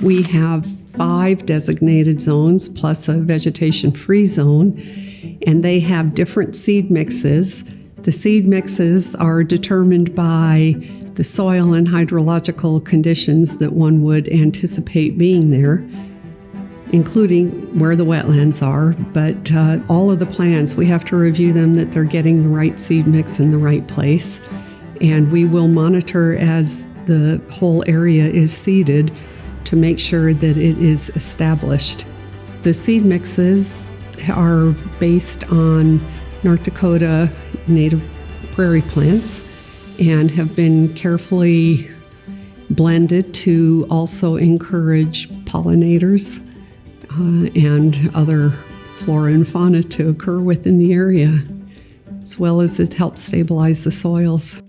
We have 5 designated zones plus a vegetation-free zone, and they have different seed mixes. The seed mixes are determined by the soil and hydrological conditions that one would anticipate being there, including where the wetlands are. But all of the plants, we have to review them that they're getting the right seed mix in the right place. And we will monitor as the whole area is seeded to make sure that it is established. The seed mixes are based on North Dakota native prairie plants and have been carefully blended to also encourage pollinators and other flora and fauna to occur within the area, as well as it helps stabilize the soils.